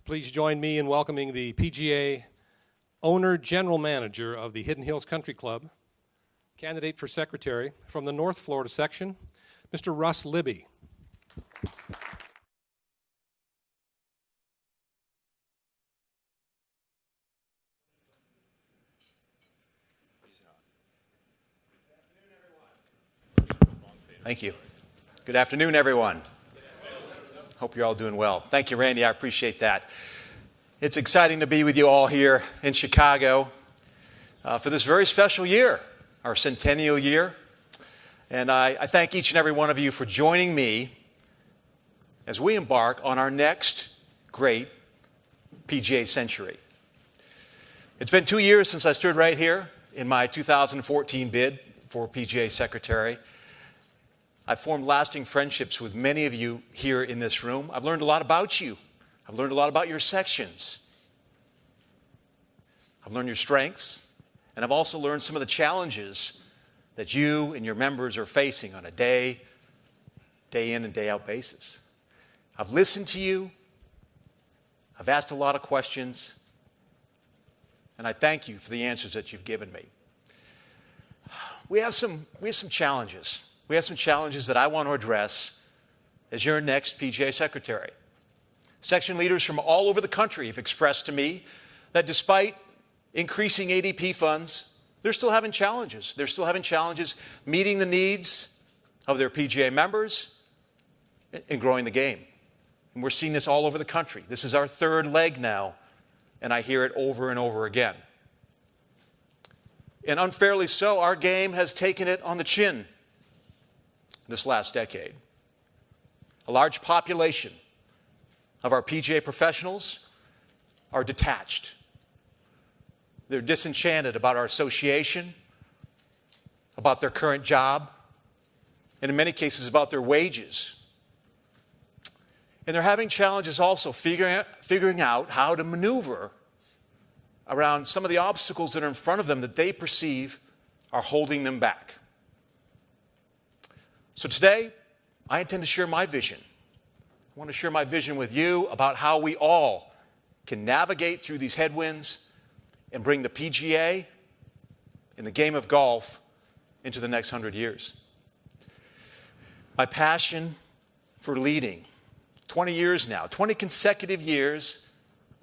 Please join me in welcoming the PGA owner, general manager of the Hidden Hills Country Club, candidate for secretary from the North Florida section, Mr. Russ Libby. Thank you. Good afternoon, everyone. Hope you're all doing well. Thank you, Randy. I appreciate that. It's exciting to be with you all here in Chicago for this very special year, our centennial year. And I thank each and every one of you for joining me as we embark on our next great PGA century. It's been 2 years since I stood right here in my 2014 bid for PGA secretary. I've formed lasting friendships with many of you here in this room. I've learned a lot about you. I've learned a lot about your sections. I've learned your strengths, and I've also learned some of the challenges that you and your members are facing on a day in and day out basis. I've listened to you. I've asked a lot of questions, and I thank you for the answers that you've given me. We have some challenges. We have some challenges that I want to address as your next PGA secretary. Section leaders from all over the country have expressed to me that despite increasing ADP funds, they're still having challenges. They're still having challenges meeting the needs of their PGA members and growing the game. And we're seeing this all over the country. This is our third leg now, and I hear it over and over again. And unfairly so, our game has taken it on the chin this last decade. A large population of our PGA professionals are detached. They're disenchanted about our association, about their current job, and in many cases about their wages. And they're having challenges also figuring out how to maneuver around some of the obstacles that are in front of them that they perceive are holding them back. So today, I intend to share my vision. I want to share my vision with you about how we all can navigate through these headwinds and bring the PGA and the game of golf into the next 100 years. My passion for leading, 20 years now, 20 consecutive years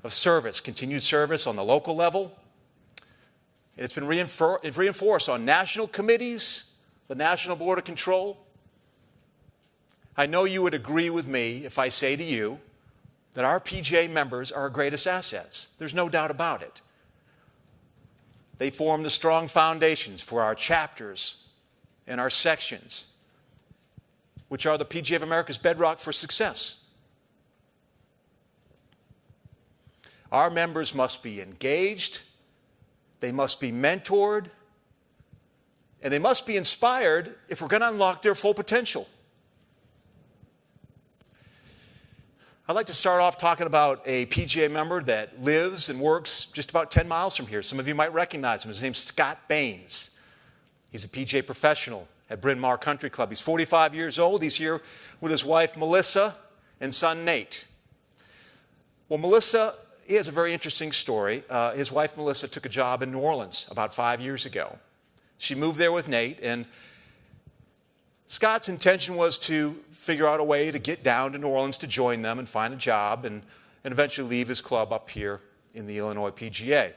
of service, continued service on the local level. It's been reinforced on national committees, the National Board of Control. I know you would agree with me if I say to you that our PGA members are our greatest assets. There's no doubt about it. They form the strong foundations for our chapters and our sections, which are the PGA of America's bedrock for success. Our members must be engaged, they must be mentored, and they must be inspired if we're going to unlock their full potential. I'd like to start off talking about a PGA member that lives and works just about 10 miles from here. Some of you might recognize him. His name's Scott Baines. He's a PGA professional at Bryn Mawr Country Club. He's 45 years old. He's here with his wife, Melissa, and son, Nate. Well, Melissa, he has a very interesting story. His wife, Melissa, took a job in New Orleans about 5 years ago. She moved there with Nate, and Scott's intention was to figure out a way to get down to New Orleans to join them and find a job and eventually leave his club up here in the Illinois PGA.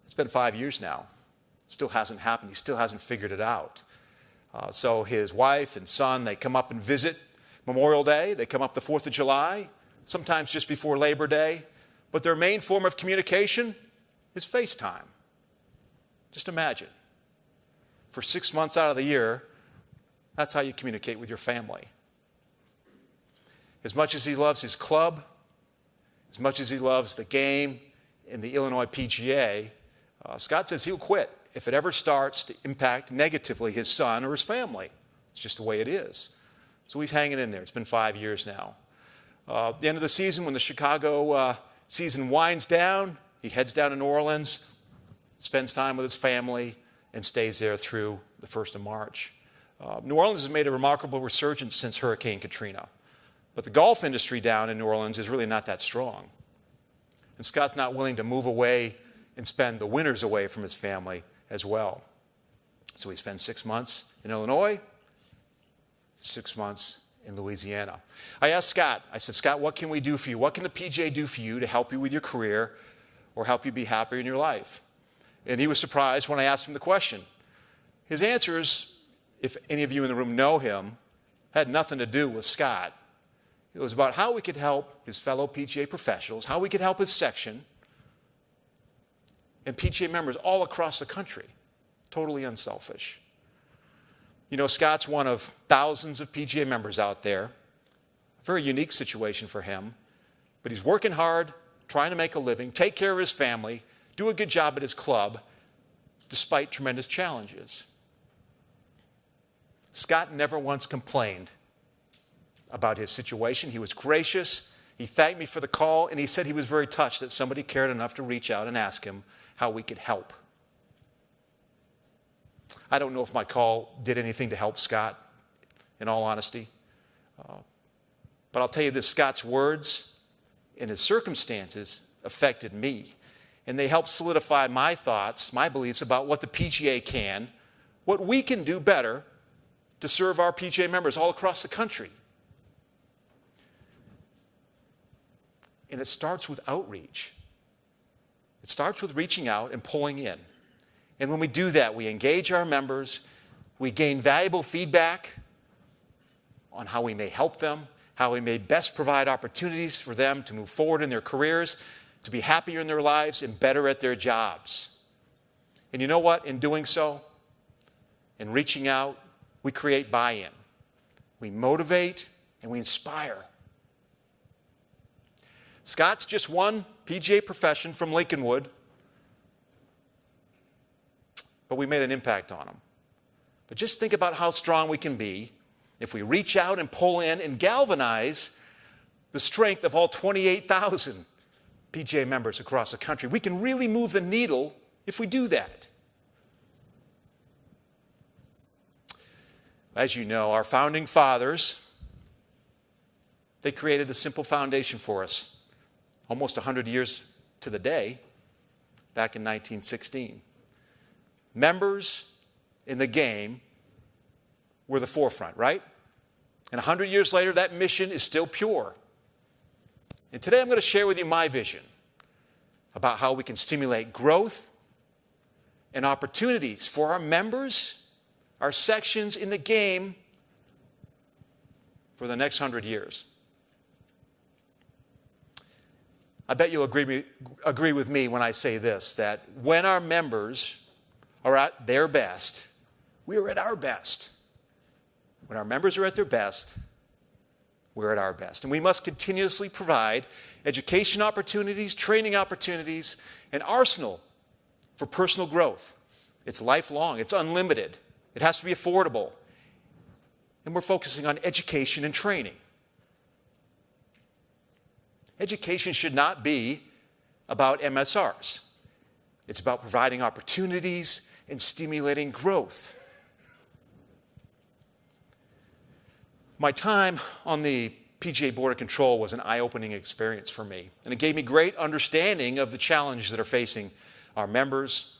It's been 5 years now. Still hasn't happened. He still hasn't figured it out. So his wife and son, they come up and visit Memorial Day. They come up the 4th of July, sometimes just before Labor Day. But their main form of communication is FaceTime. Just imagine. For 6 months out of the year, that's how you communicate with your family. As much as he loves his club, as much as he loves the game in the Illinois PGA, Scott says he'll quit if it ever starts to impact negatively his son or his family. It's just the way it is. So he's hanging in there. It's been 5 years now. At the end of the season, when the Chicago season winds down, he heads down to New Orleans, spends time with his family, and stays there through the 1st of March. New Orleans has made a remarkable resurgence since Hurricane Katrina. But the golf industry down in New Orleans is really not that strong. And Scott's not willing to move away and spend the winters away from his family as well. So he spends 6 months in Illinois, 6 months in Louisiana. I asked Scott, I said, Scott, what can we do for you? What can the PGA do for you to help you with your career or help you be happier in your life? And he was surprised when I asked him the question. His answers, if any of you in the room know him, had nothing to do with Scott. It was about how we could help his fellow PGA professionals, how we could help his section, and PGA members all across the country. Totally unselfish. You know, Scott's one of thousands of PGA members out there. A very unique situation for him. But he's working hard, trying to make a living, take care of his family, do a good job at his club, despite tremendous challenges. Scott never once complained about his situation. He was gracious. He thanked me for the call, and he said he was very touched that somebody cared enough to reach out and ask him how we could help. I don't know if my call did anything to help Scott, in all honesty. But I'll tell you this, Scott's words and his circumstances affected me. And they helped solidify my thoughts, my beliefs about what the PGA can, what we can do better to serve our PGA members all across the country. And it starts with outreach. It starts with reaching out and pulling in. And when we do that, we engage our members, we gain valuable feedback on how we may help them, how we may best provide opportunities for them to move forward in their careers, to be happier in their lives and better at their jobs. And you know what? In doing so, in reaching out, we create buy-in. We motivate and we inspire. Scott's just one PGA profession from Lincolnwood, but we made an impact on him. But just think about how strong we can be if we reach out and pull in and galvanize the strength of all 28,000 PGA members across the country. We can really move the needle if we do that. As you know, our founding fathers, they created the simple foundation for us almost 100 years to the day, back in 1916. Members in the game were the forefront, right? And 100 years later, that mission is still pure. And today I'm going to share with you my vision about how we can stimulate growth and opportunities for our members, our sections in the game for the next 100 years. I bet you'll agree with me when I say this, that when our members are at their best, we are at our best. When our members are at their best, we're at our best. And we must continuously provide education opportunities, training opportunities, an arsenal for personal growth. It's lifelong, it's unlimited, it has to be affordable. And we're focusing on education and training. Education should not be about MSRs. It's about providing opportunities and stimulating growth. My time on the PGA Board of Control was an eye-opening experience for me, and it gave me great understanding of the challenges that are facing our members.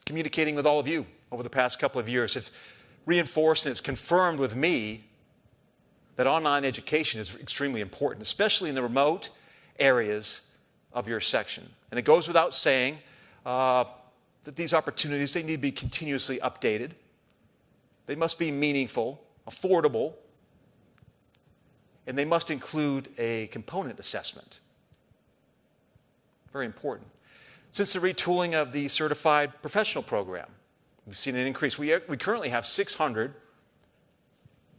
Communicating with all of you over the past couple of years has reinforced and it's confirmed with me that online education is extremely important, especially in the remote areas of your section. And it goes without saying that these opportunities, they need to be continuously updated. They must be meaningful, affordable, and they must include a component assessment. Very important. Since the retooling of the certified professional program, we've seen an increase. We currently have 600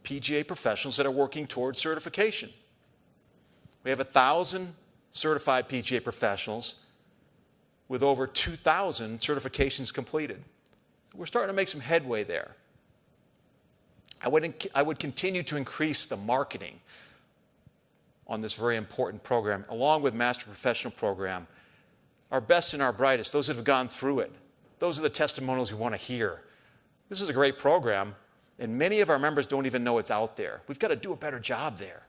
PGA professionals that are working towards certification. We have 1,000 certified PGA professionals with over 2,000 certifications completed. So we're starting to make some headway there. I would continue to increase the marketing on this very important program, along with Master Professional Program. Our best and our brightest, those that have gone through it, those are the testimonials we want to hear. This is a great program, and many of our members don't even know it's out there. We've got to do a better job there.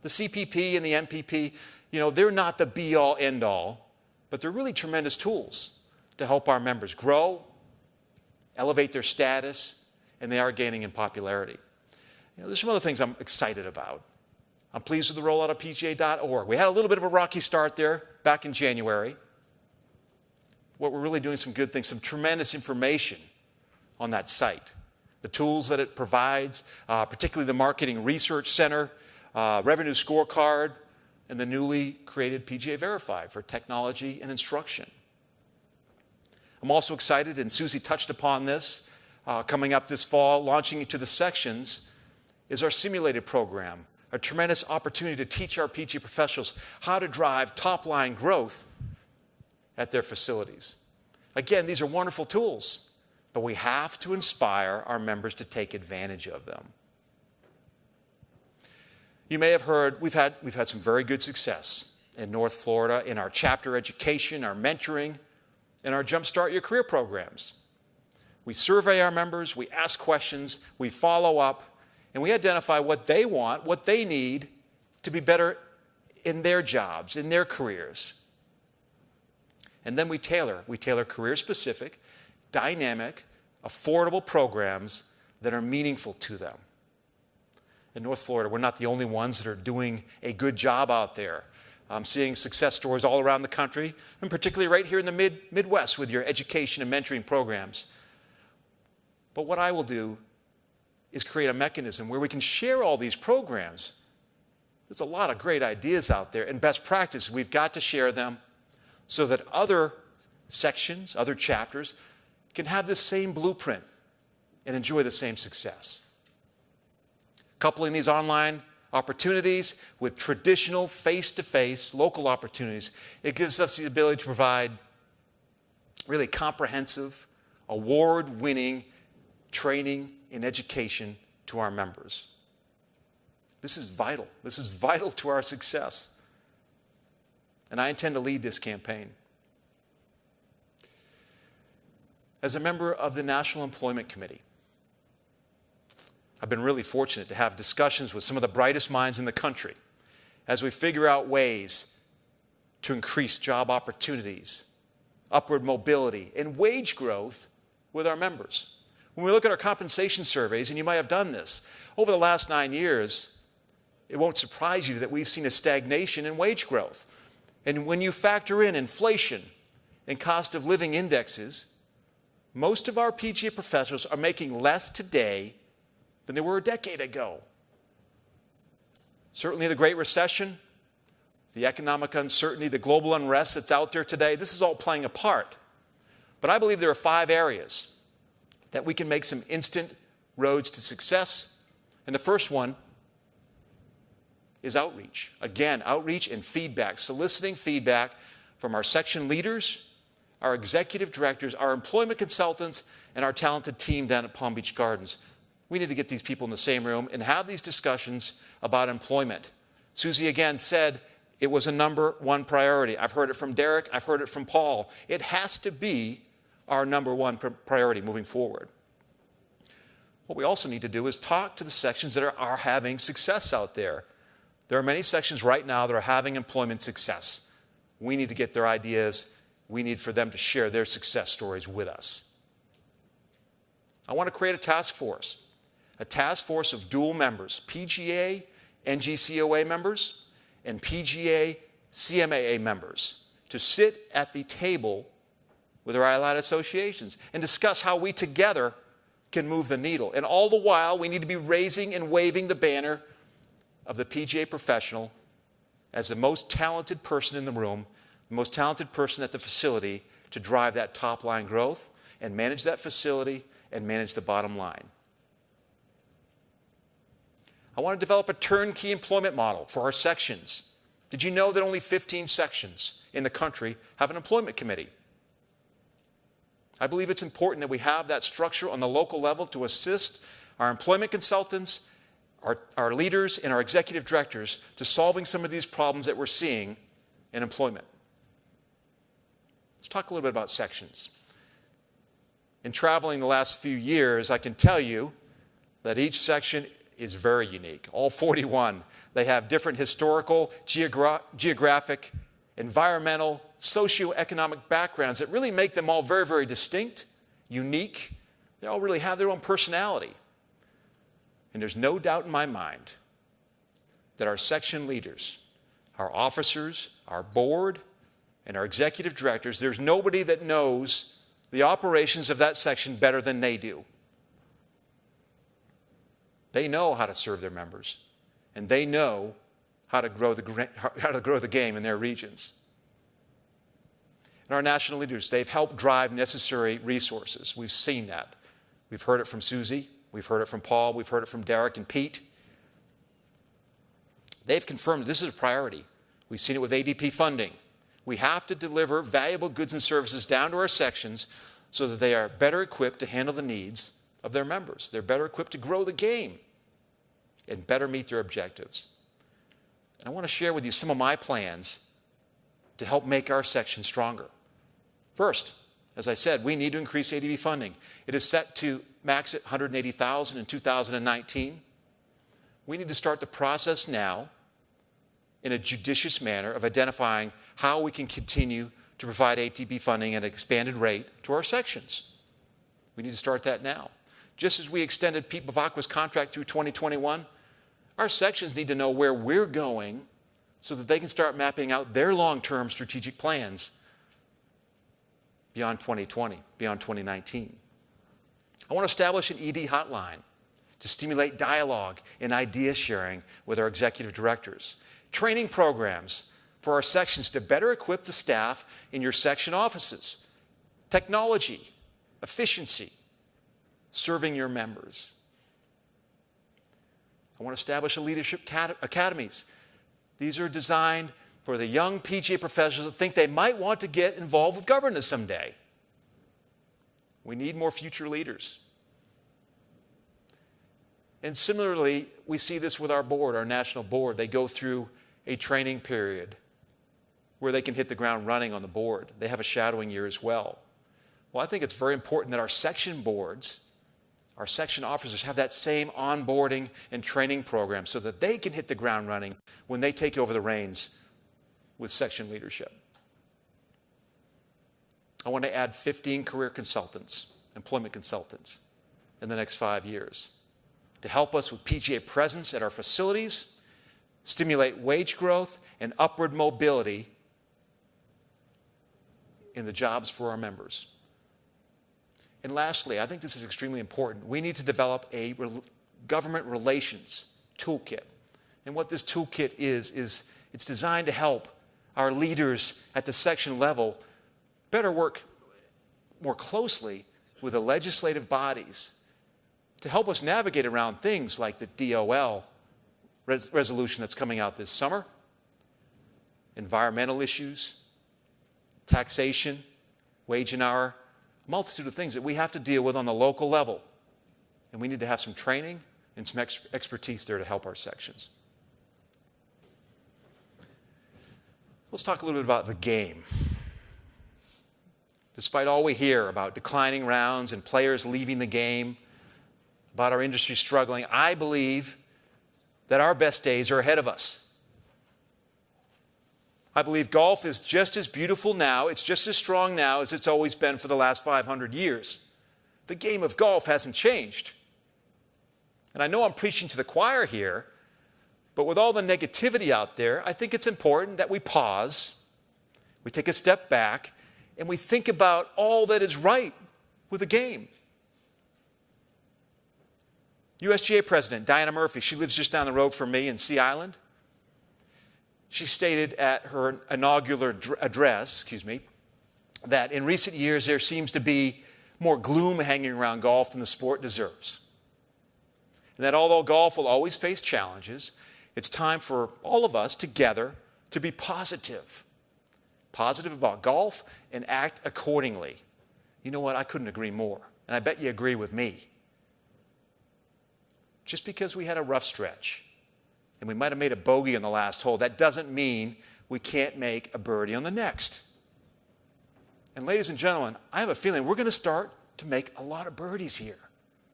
The CPP and the MPP, they're not the be-all, end-all, but they're really tremendous tools to help our members grow, elevate their status, and they are gaining in popularity. There's some other things I'm excited about. I'm pleased with the rollout of PGA.org. We had a little bit of a rocky start there back in January. What we're really doing some good things, some tremendous information on that site. The tools that it provides, particularly the Marketing Research Center, Revenue Scorecard, and the newly created PGA Verify for technology and instruction. I'm also excited, and Susie touched upon this, coming up this fall, launching into the sections, is our simulated program, a tremendous opportunity to teach our PGA professionals how to drive top-line growth at their facilities. Again, these are wonderful tools, but we have to inspire our members to take advantage of them. You may have heard we've had some very good success in North Florida in our chapter education, our mentoring, and our Jumpstart Your Career programs. We survey our members, we ask questions, we follow up, and we identify what they want, what they need to be better in their jobs, in their careers. And then we tailor career-specific, dynamic, affordable programs that are meaningful to them. In North Florida, we're not the only ones that are doing a good job out there. I'm seeing success stories all around the country, and particularly right here in the Midwest with your education and mentoring programs. But what I will do is create a mechanism where we can share all these programs. There's a lot of great ideas out there and best practices. We've got to share them so that other sections, other chapters, can have the same blueprint and enjoy the same success. Coupling these online opportunities with traditional face-to-face local opportunities, it gives us the ability to provide really comprehensive, award-winning training and education to our members. This is vital. This is vital to our success. And I intend to lead this campaign. As a member of the National Employment Committee, I've been really fortunate to have discussions with some of the brightest minds in the country as we figure out ways to increase job opportunities, upward mobility, and wage growth with our members. When we look at our compensation surveys, and you might have done this, over the last 9 years, it won't surprise you that we've seen a stagnation in wage growth. And when you factor in inflation and cost of living indexes, most of our PGA professionals are making less today than they were a decade ago. Certainly the Great Recession, the economic uncertainty, the global unrest that's out there today, this is all playing a part. But I believe there are 5 areas that we can make some instant roads to success. And the first one is outreach. Again, outreach and feedback, soliciting feedback from our section leaders, our executive directors, our employment consultants, and our talented team down at Palm Beach Gardens. We need to get these people in the same room and have these discussions about employment. Susie again said it was a number 1 priority. I've heard it from Derek. I've heard it from Paul. It has to be our number 1 priority moving forward. What we also need to do is talk to the sections that are having success out there. There are many sections right now that are having employment success. We need to get their ideas. We need for them to share their success stories with us. I want to create a task force of dual members, PGA NGCOA members and PGA CMAA members, to sit at the table with our allied associations and discuss how we together can move the needle. And all the while, we need to be raising and waving the banner of the PGA professional as the most talented person in the room, the most talented person at the facility to drive that top-line growth and manage that facility and manage the bottom line. I want to develop a turnkey employment model for our sections. Did you know that only 15 sections in the country have an employment committee? I believe it's important that we have that structure on the local level to assist our employment consultants, our leaders, and our executive directors to solving some of these problems that we're seeing in employment. Let's talk a little bit about sections. In traveling the last few years, I can tell you that each section is very unique. All 41. They have different historical, geographic, environmental, socioeconomic backgrounds that really make them all very, very distinct, unique. They all really have their own personality. And there's no doubt in my mind that our section leaders, our officers, our board, and our executive directors, there's nobody that knows the operations of that section better than they do. They know how to serve their members, and they know how to grow the game in their regions. And our national leaders, they've helped drive necessary resources. We've seen that. We've heard it from Susie. We've heard it from Paul. We've heard it from Derek and Pete. They've confirmed this is a priority. We've seen it with ADP funding. We have to deliver valuable goods and services down to our sections so that they are better equipped to handle the needs of their members. They're better equipped to grow the game and better meet their objectives. And I want to share with you some of my plans to help make our section stronger. First, as I said, we need to increase ADP funding. It is set to max at $180,000 in 2019. We need to start the process now in a judicious manner of identifying how we can continue to provide ATP funding at an expanded rate to our sections. We need to start that now. Just as we extended Pete Bavacqua's contract through 2021, our sections need to know where we're going so that they can start mapping out their long-term strategic plans beyond 2020, beyond 2019. I want to establish an ED hotline to stimulate dialogue and idea sharing with our executive directors. Training programs for our sections to better equip the staff in your section offices. Technology, efficiency, serving your members. I want to establish a leadership academies. These are designed for the young PGA professionals that think they might want to get involved with governance someday. We need more future leaders. And similarly, we see this with our board, our national board. They go through a training period where they can hit the ground running on the board. They have a shadowing year as well. Well, I think it's very important that our section boards, our section officers have that same onboarding and training program so that they can hit the ground running when they take over the reins with section leadership. I want to add 15 career consultants, employment consultants, in the next 5 years to help us with PGA presence at our facilities, stimulate wage growth and upward mobility in the jobs for our members. And lastly, I think this is extremely important. We need to develop a government relations toolkit. And what this toolkit is it's designed to help our leaders at the section level better work more closely with the legislative bodies to help us navigate around things like the DOL resolution that's coming out this summer, environmental issues, taxation, wage and hour, a multitude of things that we have to deal with on the local level. And we need to have some training and some expertise there to help our sections. Let's talk a little bit about the game. Despite all we hear about declining rounds and players leaving the game, about our industry struggling, I believe that our best days are ahead of us. I believe golf is just as beautiful now, it's just as strong now as it's always been for the last 500 years. The game of golf hasn't changed. And I know I'm preaching to the choir here, but with all the negativity out there, I think it's important that we pause, we take a step back, and we think about all that is right with the game. USGA President Diana Murphy, she lives just down the road from me in Sea Island. She stated at her inaugural address, that in recent years there seems to be more gloom hanging around golf than the sport deserves. And that although golf will always face challenges, it's time for all of us together to be positive. Positive about golf and act accordingly. You know what? I couldn't agree more. And I bet you agree with me. Just because we had a rough stretch and we might have made a bogey on the last hole, that doesn't mean we can't make a birdie on the next. And ladies and gentlemen, I have a feeling we're going to start to make a lot of birdies here.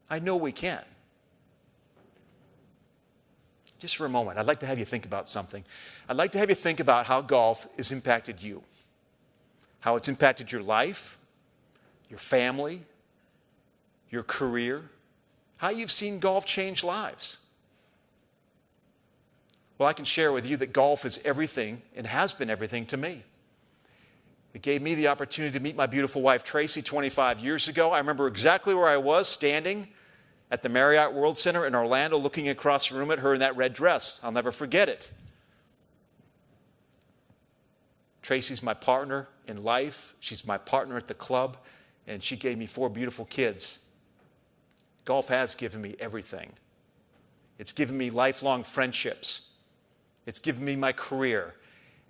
I know we can. just for a moment, I'd like to have you think about something. I'd like to have you think about how golf has impacted you, how it's impacted your life, your family, your career, how you've seen golf change lives. Well, I can share with you that golf is everything and has been everything to me. It gave me the opportunity to meet my beautiful wife, Tracy, 25 years ago. I remember exactly where I was, standing at the Marriott World Center in Orlando, looking across the room at her in that red dress. I'll never forget it. Tracy's my partner in life. She's my partner at the club, and she gave me 4 beautiful kids. Golf has given me everything. It's given me lifelong friendships. It's given me my career.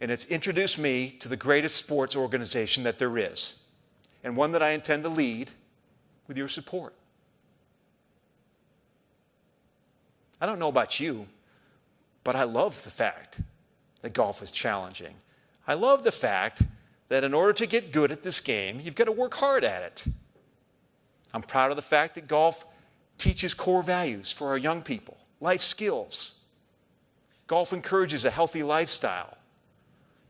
And it's introduced me to the greatest sports organization that there is, and one that I intend to lead with your support. I don't know about you, but I love the fact that golf is challenging. I love the fact that in order to get good at this game, you've got to work hard at it. I'm proud of the fact that golf teaches core values for our young people, life skills. Golf encourages a healthy lifestyle.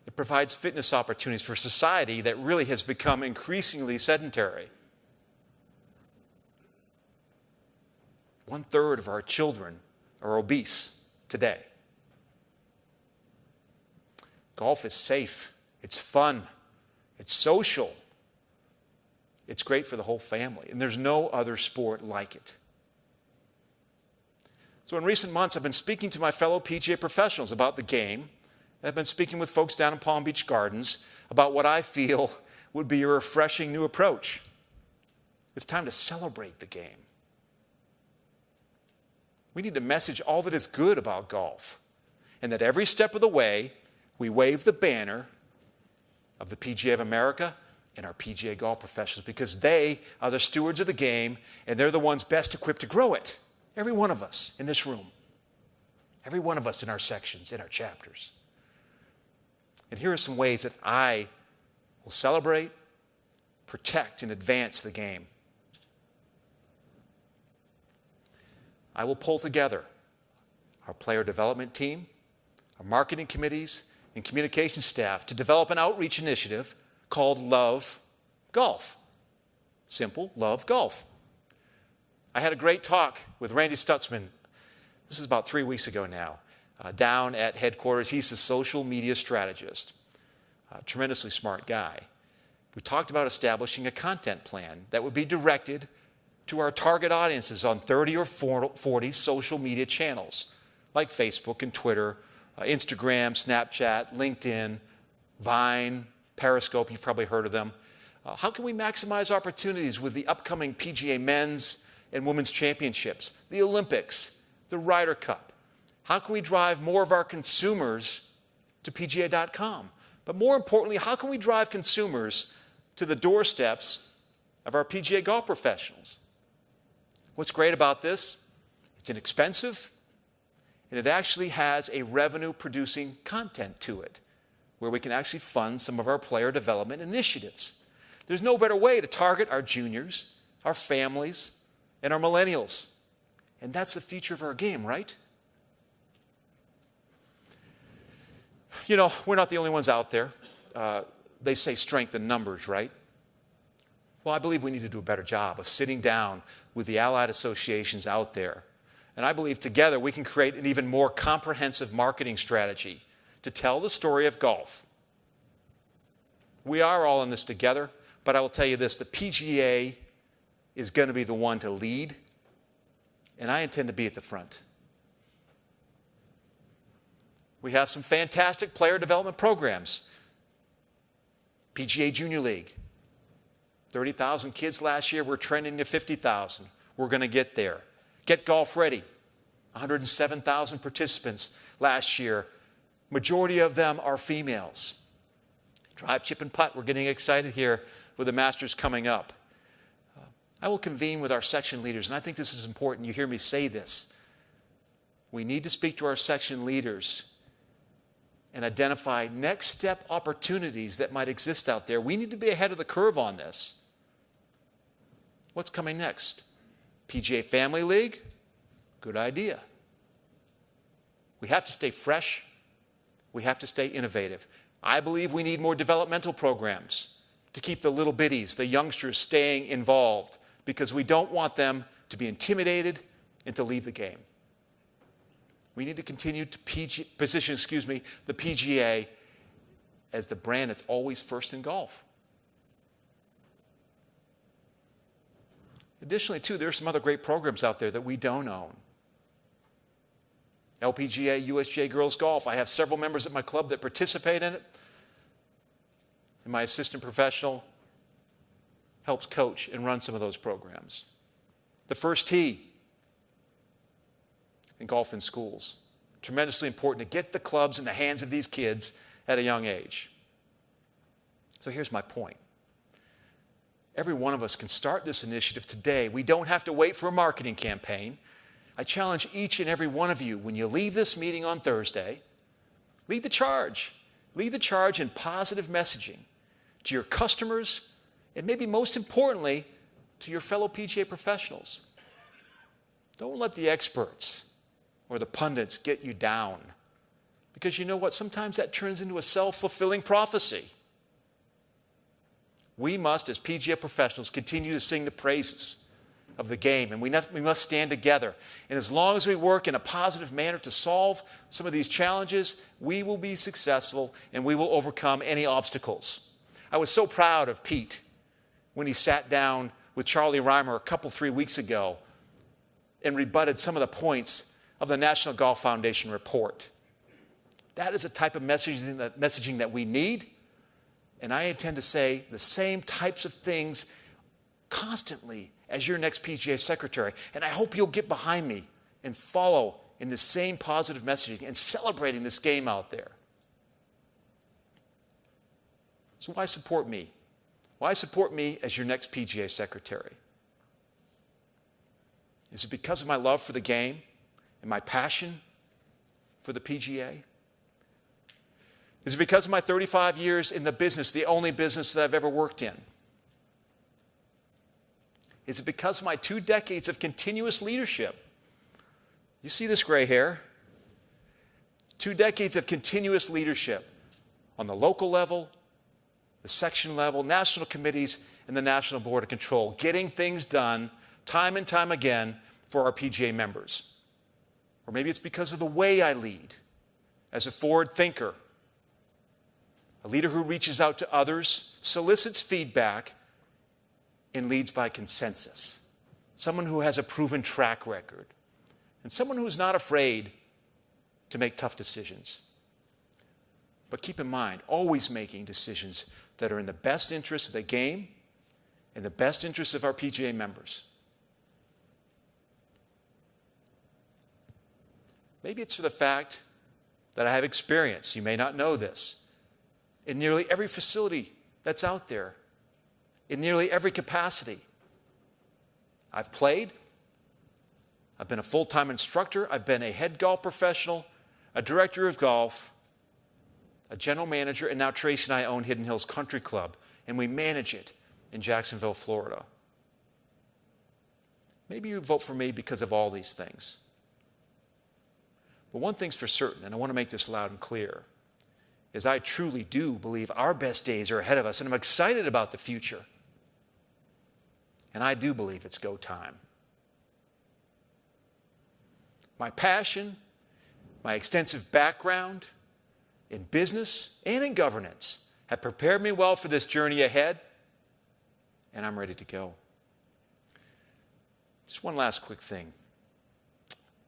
It provides fitness opportunities for society that really has become increasingly sedentary. 1/3 of our children are obese today. Golf is safe, it's fun, it's social, it's great for the whole family, and there's no other sport like it. So in recent months, I've been speaking to my fellow PGA professionals about the game. I've been speaking with folks down in Palm Beach Gardens about what I feel would be a refreshing new approach. It's time to celebrate the game. We need to message all that is good about golf, and that every step of the way, we wave the banner of the PGA of America and our PGA golf professionals, because they are the stewards of the game, and they're the ones best equipped to grow it. Every one of us in this room, every one of us in our sections, in our chapters. And here are some ways that I will celebrate, protect, and advance the game. I will pull together our player development team, our marketing committees, and communication staff to develop an outreach initiative called Love Golf. Simple, Love Golf. I had a great talk with Randy Stutzman. This is about 3 weeks ago now, down at headquarters. He's a social media strategist, a tremendously smart guy. We talked about establishing a content plan that would be directed to our target audiences on 30 or 40 social media channels, like Facebook and Twitter, Instagram, Snapchat, LinkedIn, Vine, Periscope. You've probably heard of them. How can we maximize opportunities with the upcoming PGA men's and women's championships, the Olympics, the Ryder Cup? How can we drive more of our consumers to PGA.com? But more importantly, how can we drive consumers to the doorsteps of our PGA golf professionals? What's great about this? It's inexpensive, and it actually has a revenue-producing content to it, where we can actually fund some of our player development initiatives. There's no better way to target our juniors, our families, and our millennials. And that's the future of our game, right? You know, we're not the only ones out there. They say strength in numbers, right? Well, I believe we need to do a better job of sitting down with the allied associations out there. And I believe together we can create an even more comprehensive marketing strategy to tell the story of golf. We are all in this together, but I will tell you this, the PGA is going to be the one to lead, and I intend to be at the front. We have some fantastic player development programs. PGA Junior League, 30,000 kids last year. We're trending to 50,000. We're going to get there. Get Golf Ready, 107,000 participants last year. Majority of them are females. Drive, chip, and putt. We're getting excited here with the Masters coming up. I will convene with our section leaders, and I think this is important. You hear me say this. We need to speak to our section leaders and identify next step opportunities that might exist out there. We need to be ahead of the curve on this. What's coming next? PGA Family League? Good idea. We have to stay fresh. We have to stay innovative. I believe we need more developmental programs to keep the little bitties, the youngsters, staying involved, because we don't want them to be intimidated and to leave the game. We need to continue to position the PGA as the brand that's always first in golf. Additionally, too, there are some other great programs out there that we don't own. LPGA, USGA Girls Golf. I have several members at my club that participate in it. And my assistant professional helps coach and run some of those programs. The First Tee in golf in schools. Tremendously important to get the clubs in the hands of these kids at a young age. So here's my point. Every one of us can start this initiative today. We don't have to wait for a marketing campaign. I challenge each and every one of you, when you leave this meeting on Thursday, lead the charge. Lead the charge in positive messaging to your customers and maybe most importantly, to your fellow PGA professionals. Don't let the experts or the pundits get you down. Because you know what? Sometimes that turns into a self-fulfilling prophecy. We must, as PGA professionals, continue to sing the praises of the game, and we must stand together. And as long as we work in a positive manner to solve some of these challenges, we will be successful and we will overcome any obstacles. I was so proud of Pete when he sat down with Charlie Reimer 3 weeks ago and rebutted some of the points of the National Golf Foundation report. That is the type of messaging that we need. And I intend to say the same types of things constantly as your next PGA secretary. And I hope you'll get behind me and follow in the same positive messaging and celebrating this game out there. So why support me? Why support me as your next PGA secretary? Is it because of my love for the game and my passion for the PGA? Is it because of my 35 years in the business, the only business that I've ever worked in? Is it because of my 2 decades of continuous leadership? You see this gray hair? 2 decades of continuous leadership on the local level, the section level, national committees, and the National Board of Control, getting things done time and time again for our PGA members. Or maybe it's because of the way I lead as a forward thinker, a leader who reaches out to others, solicits feedback, and leads by consensus. Someone who has a proven track record, and someone who is not afraid to make tough decisions. But keep in mind, always making decisions that are in the best interest of the game and the best interest of our PGA members. Maybe it's for the fact that I have experience, you may not know this, in nearly every facility that's out there, in nearly every capacity. I've played, I've been a full-time instructor, I've been a head golf professional, a director of golf, a general manager, and now Tracy and I own Hidden Hills Country Club, and we manage it in Jacksonville, Florida. Maybe you vote for me because of all these things. But one thing's for certain, and I want to make this loud and clear, is I truly do believe our best days are ahead of us, and I'm excited about the future. And I do believe it's go time. My passion, my extensive background in business and in governance have prepared me well for this journey ahead, and I'm ready to go. Just one last quick thing.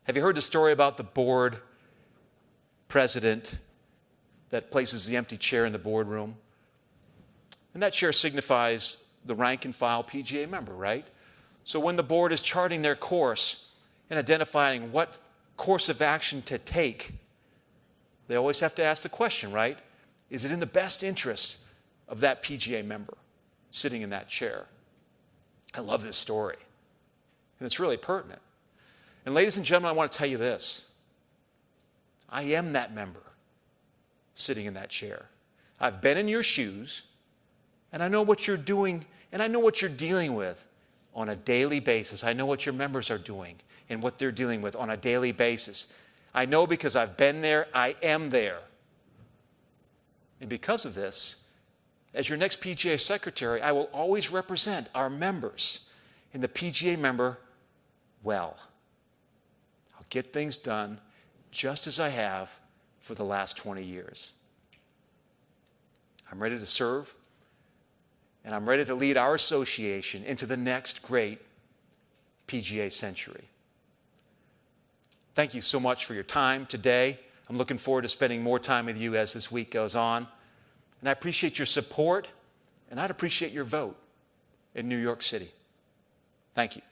Have you heard the story about the board president that places the empty chair in the boardroom? And that chair signifies the rank and file PGA member, right? So when the board is charting their course and identifying what course of action to take, they always have to ask the question, right? Is it in the best interest of that PGA member sitting in that chair? I love this story, and it's really pertinent. And ladies and gentlemen, I want to tell you this. I am that member sitting in that chair. I've been in your shoes, and I know what you're doing, and I know what you're dealing with on a daily basis. I know what your members are doing and what they're dealing with on a daily basis. I know because I've been there, I am there. And because of this, as your next PGA secretary, I will always represent our members and the PGA member well. I'll get things done just as I have for the last 20 years. I'm ready to serve, and I'm ready to lead our association into the next great PGA century. Thank you so much for your time today. I'm looking forward to spending more time with you as this week goes on. And I appreciate your support, and I'd appreciate your vote in New York City. Thank you.